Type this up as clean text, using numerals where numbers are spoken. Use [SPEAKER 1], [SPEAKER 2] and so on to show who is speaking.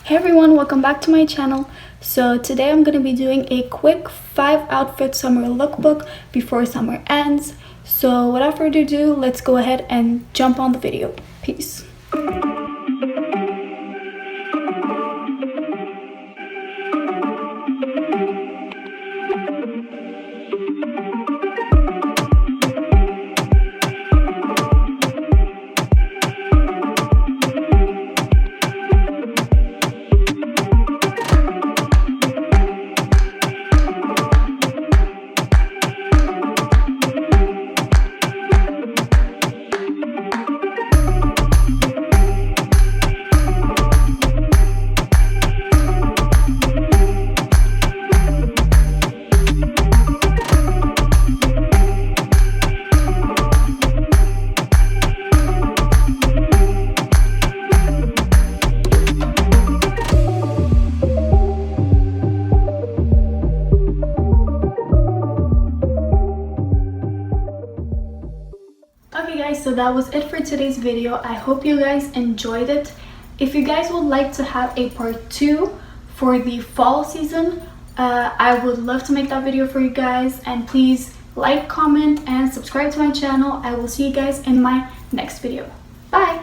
[SPEAKER 1] Hey everyone, welcome back to my channel. So today I'm going to be doing a quick 5 outfit summer lookbook before summer ends. So without further ado, let's go ahead and jump on the video. Peace. Okay guys, so that was it for today's video. I hope you guys enjoyed it. If you guys would like to have a part 2 for the fall season, I would love to make that video for you guys. And please like, comment, and subscribe to my channel. I will see you guys in my next video. Bye!